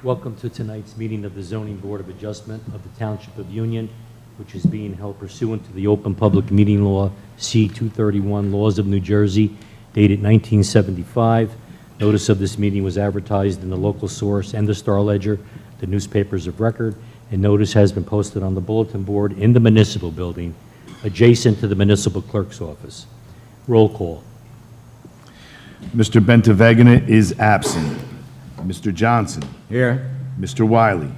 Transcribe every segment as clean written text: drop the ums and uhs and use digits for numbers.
Welcome to tonight's meeting of the Zoning Board of Adjustment of the Township of Union, which is being held pursuant to the Open Public Meeting Law, C-231, Laws of New Jersey, dated 1975. Notice of this meeting was advertised in the local source and the Star Ledger, the newspapers of record, and notice has been posted on the bulletin board in the municipal building, adjacent to the municipal clerk's office. Roll call. Mr. Bentavegana is absent. Mr. Johnson. Here. Mr. Wiley.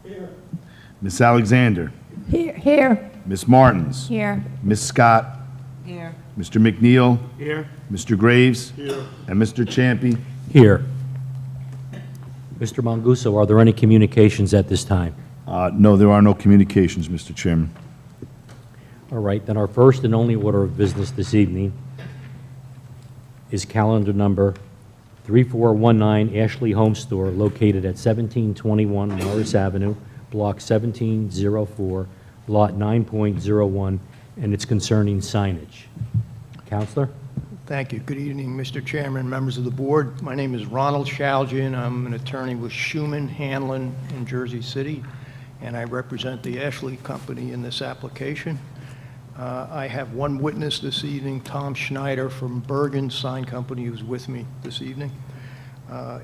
Here. Miss Alexander. Here. Miss Martins. Here. Miss Scott. Here. Mr. McNeil. Here. Mr. Graves. Here. And Mr. Champy. Here. Mr. Manguso, are there any communications at this time? No, there are no communications, Mr. Chairman. All right, then our first and only order of business this evening is calendar number 3419 Ashley Home Store, located at 1721 Morris Avenue, Block 1704, Lot 9.01, and it's concerning signage. Counselor? Thank you. Good evening, Mr. Chairman, members of the board. My name is Ronald Shalgian. I'm an attorney with Schuman, Hanlon in Jersey City, and I represent the Ashley Company in this application. I have one witness this evening, Tom Schneider from Bergen Sign Company, who's with me this evening.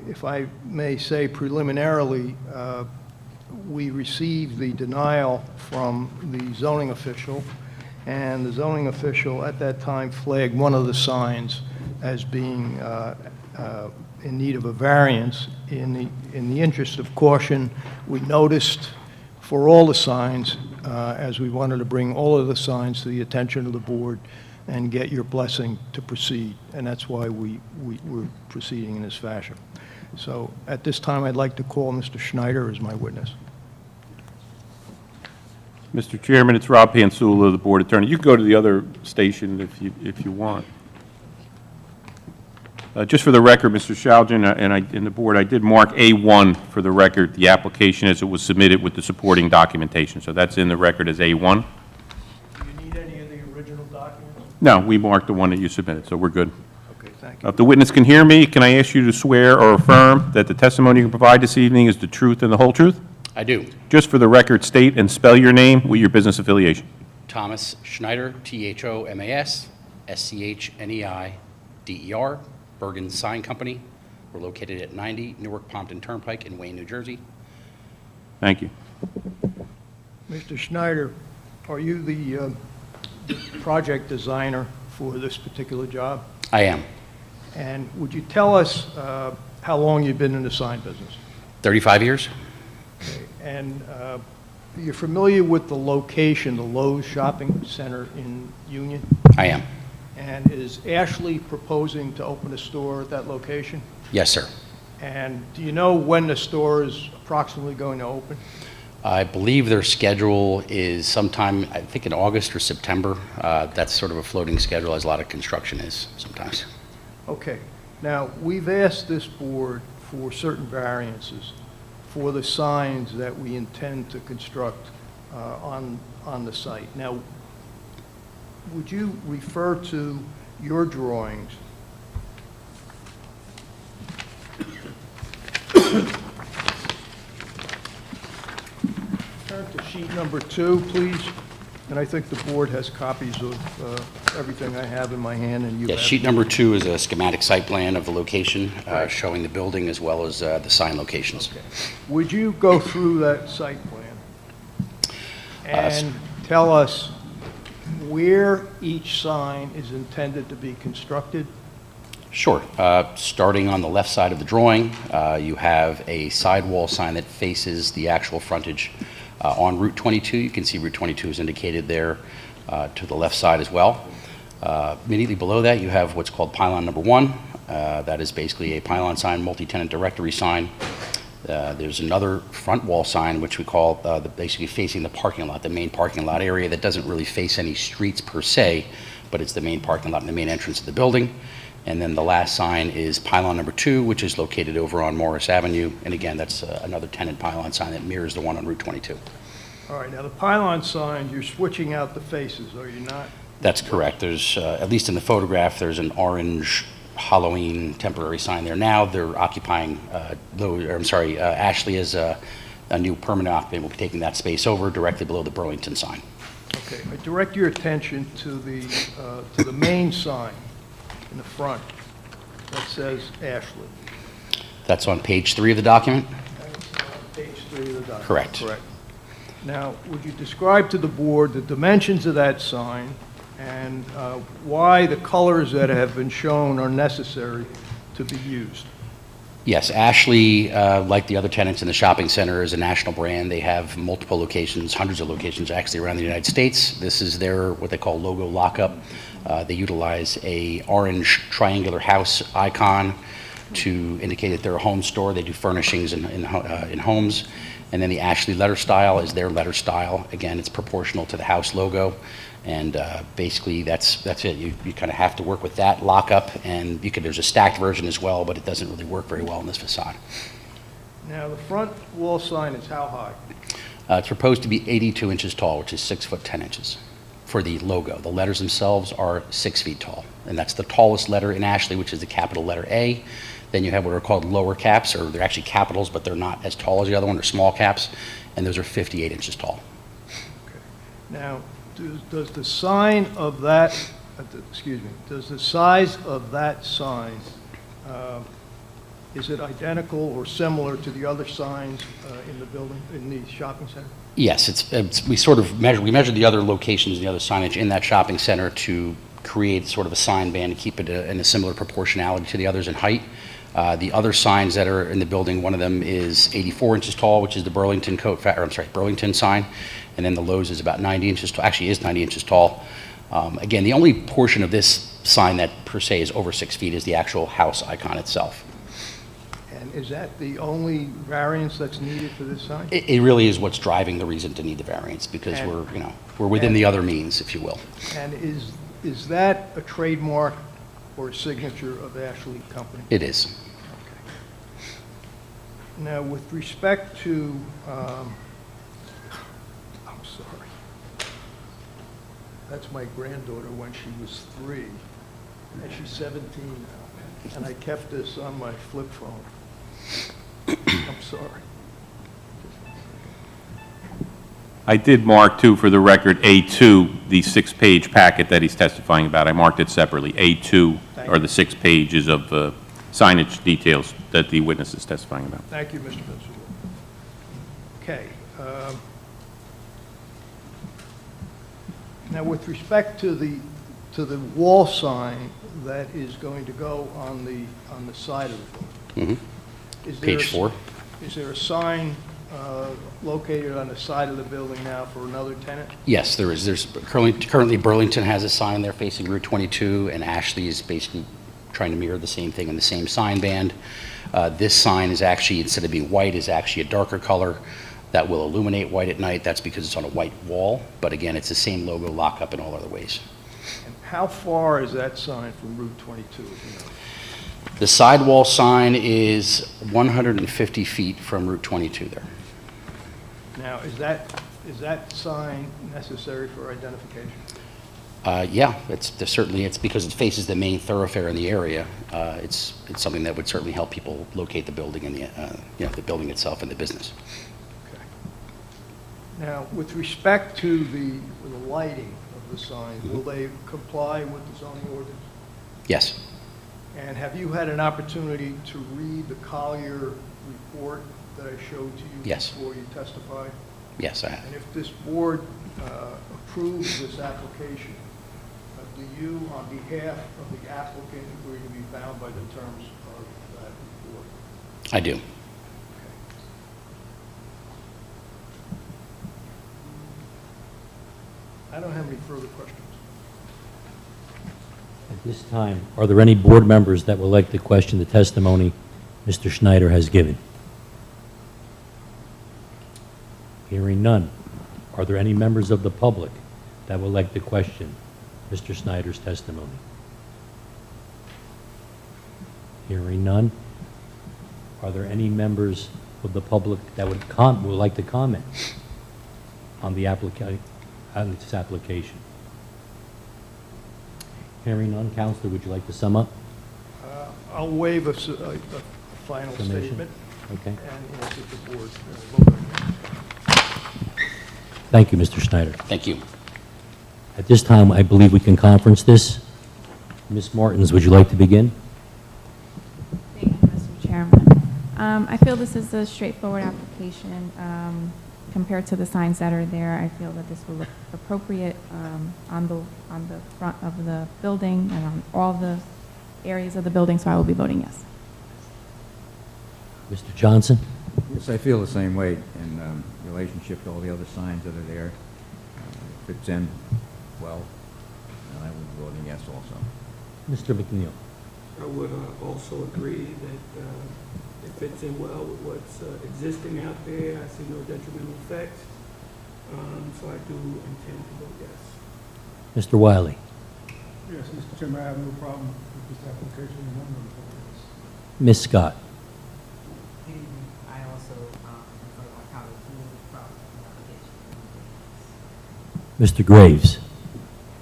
If I may say preliminarily, we received the denial from the zoning official, and the zoning official at that time flagged one of the signs as being in need of a variance. In the interest of caution, we noticed for all the signs, as we wanted to bring all of the signs to the attention of the board and get your blessing to proceed, and that's why we're proceeding in this fashion. So at this time, I'd like to call Mr. Schneider as my witness. Mr. Chairman, it's Rob Pansula, the Board Attorney. You can go to the other station if you want. Just for the record, Mr. Shalgian and the Board, I did mark A1 for the record, the application as it was submitted with the supporting documentation. So that's in the record as A1. Do you need any of the original documents? No, we marked the one that you submitted, so we're good. Okay, thank you. If the witness can hear me, can I ask you to swear or affirm that the testimony you can provide this evening is the truth and the whole truth? I do. Just for the record, state and spell your name with your business affiliation. Thomas Schneider, Thomas, Schneider, Bergen Sign Company. We're located at 90 Newark Pompton Turnpike in Wayne, New Jersey. Thank you. Mr. Schneider, are you the project designer for this particular job? I am. And would you tell us how long you've been in the sign business? 35 years. Okay. And you're familiar with the location, the Lowe's Shopping Center in Union? I am. And is Ashley proposing to open a store at that location? Yes, sir. And do you know when the store is approximately going to open? I believe their schedule is sometime, I think in August or September. That's sort of a floating schedule, as a lot of construction is sometimes. Okay. Now, we've asked this board for certain variances for the signs that we intend to construct on the site. Now, would you refer to your drawings? Turn to sheet number 2, please. And I think the board has copies of everything I have in my hand, and you Yes, have. sheet number 2 is a schematic site plan of the location, showing the building as well as the sign locations. Okay. Would you go through that site plan and tell us where each sign is intended to be constructed? Sure. Starting on the left side of the drawing, you have a sidewall sign that faces the actual frontage on Route 22. You can see Route 22 is indicated there to the left side as well. Immediately below that, you have what's called pylon number 1. That is basically a pylon sign, multi-tenant directory sign. There's another front wall sign, which we call basically facing the parking lot, the main parking lot area that doesn't really face any streets per se, but it's the main parking lot and the main entrance of the building. And then the last sign is pylon number 2, which is located over on Morris Avenue. And again, that's another tenant pylon sign that mirrors the one on Route 22. All right, now the pylon signs, you're switching out the faces, are you not? That's correct. There's, at least in the photograph, there's an orange Halloween temporary sign there now. They're occupying, Ashley is a new permanent occupant. Will be taking that space over directly below the Burlington sign. Okay, I direct your attention to the main sign in the front that says Ashley. That's on page 3 of the document? That's page 3 of the document. Correct. Correct. Now, would you describe to the board the dimensions of that sign and why the colors that have been shown are necessary to be used? Yes, Ashley, like the other tenants in the shopping center, is a national brand. They have multiple locations, hundreds of locations actually around the United States. This is their, what they call logo lockup. They utilize a orange triangular house icon to indicate that they're a home store. They do furnishings in homes. And then the Ashley letter style is their letter style. Again, it's proportional to the house logo. And basically, that's it. You kind of have to work with that lockup, and there's a stacked version as well, but it doesn't really work very well in this facade. Now, the front wall sign is how high? It's proposed to be 82 inches tall, which is 6 foot 10 inches for the logo. The letters themselves are 6 feet tall, and that's the tallest letter in Ashley, which is the capital letter A. Then you have what are called lower caps, or they're actually capitals, but they're not as tall as the other one. They're small caps, and those are 58 inches tall. Okay. Now, does the sign of that, does the size of that sign, is it identical or similar to the other signs in the building, in the shopping center? Yes, we sort of measured the other locations, the other signage in that shopping center to create sort of a sign band to keep it in a similar proportionality to the others in height. The other signs that are in the building, one of them is 84 inches tall, which is the Burlington Burlington sign, and then the Lowe's is about 90 inches tall, actually is 90 inches tall. Again, the only portion of this sign that per se is over 6 feet is the actual house icon itself. And is that the only variance that's needed for this sign? It really is what's driving the reason to need the variance, because we're within the other means, if you will. And is that a trademark or a signature of Ashley Company? It is. Now, with respect to, I'm sorry, that's my granddaughter when she was 3, and she's 17 now, and I kept this on my flip phone. I'm sorry. I did mark, too, for the record, A2, the 6-page packet that he's testifying about. I marked it separately. A2 are the 6 pages of signage details that the witness is testifying about. Thank you, Mr. Vincent. Okay. Now, with respect to the wall sign that is going to go on the side of the building, is there Page 4. Is there a sign located on the side of the building now for another tenant? Yes, there is. There's currently Burlington has a sign there facing Route 22, and Ashley is basically trying to mirror the same thing in the same sign band. This sign is actually, instead of being white, is actually a darker color that will illuminate white at night. That's because it's on a white wall, but again, it's the same logo lockup in all other ways. And how far is that sign from Route 22, if you know? The sidewall sign is 150 feet from Route 22 there. Now, is that sign necessary for identification? Yeah, it's because it faces the main thoroughfare in the area. It's something that would certainly help people locate the building and the building itself and the business. Okay. Now, with respect to the lighting of the sign, will they comply with the zoning ordinance? Yes. And have you had an opportunity to read the Collier report that I showed to you Yes. before you testified? Yes, I have. And if this board approves this application, do you, on behalf of the applicant, agree to be bound by the terms of that report? I do. I don't have any further questions. At this time, are there any board members that would like to question the testimony Mr. Schneider has given? Hearing none. Are there any members of the public that would like to question Mr. Snyder's testimony? Hearing none. Are there any members of the public that would like to comment on this application? Hearing none. Counselor, would you like to sum up? I'll waive a final Summation. statement Okay. and ask that the board vote on it. Thank you, Mr. Schneider. Thank you. At this time, I believe we can conference this. Ms. Martins, would you like to begin? Thank you, Mr. Chairman. I feel this is a straightforward application. Compared to the signs that are there, I feel that this will look appropriate on the front of the building and on all the areas of the building, so I will be voting yes. Mr. Johnson? Yes, I feel the same way in relationship to all the other signs that are there. It fits in well, and I will be voting yes also. Mr. McNeil? I would also agree that it fits in well with what's existing out there. I see no detrimental effects, so I do intend to vote yes. Mr. Wiley? Yes, Mr. Chairman, I have no problem with this application, and I'm going to vote yes. Ms. Scott? I also prefer my colleagues to move the application. Mr. Graves?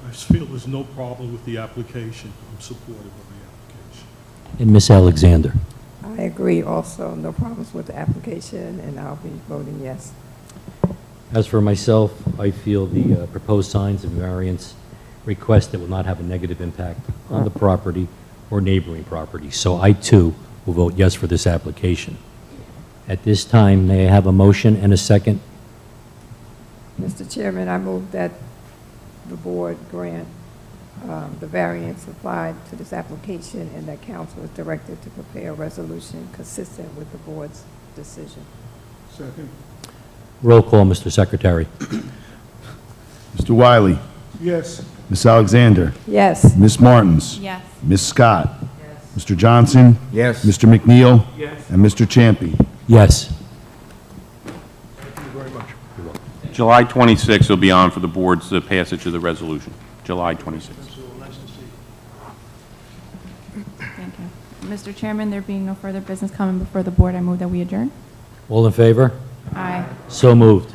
I feel there's no problem with the application. I'm supportive of the application. And Ms. Alexander? I agree also, no problems with the application, and I'll be voting yes. As for myself, I feel the proposed signs and variance request that will not have a negative impact on the property or neighboring property. So I, too, will vote yes for this application. At this time, may I have a motion and a second? Mr. Chairman, I move that the board grant the variance applied to this application, and that council is directed to prepare a resolution consistent with the board's decision. Second. Roll call, Mr. Secretary. Mr. Wiley? Yes. Ms. Alexander? Yes. Ms. Martins? Yes. Ms. Scott? Mr. Johnson? Yes. Mr. McNeil? Yes. And Mr. Champy? Yes. Thank you very much. July 26th will be on for the board's passage of the resolution. July 26th. So nice to see you. Thank you. Mr. Chairman, there being no further business coming before the board, I move that we adjourn. All in favor? Aye. So moved.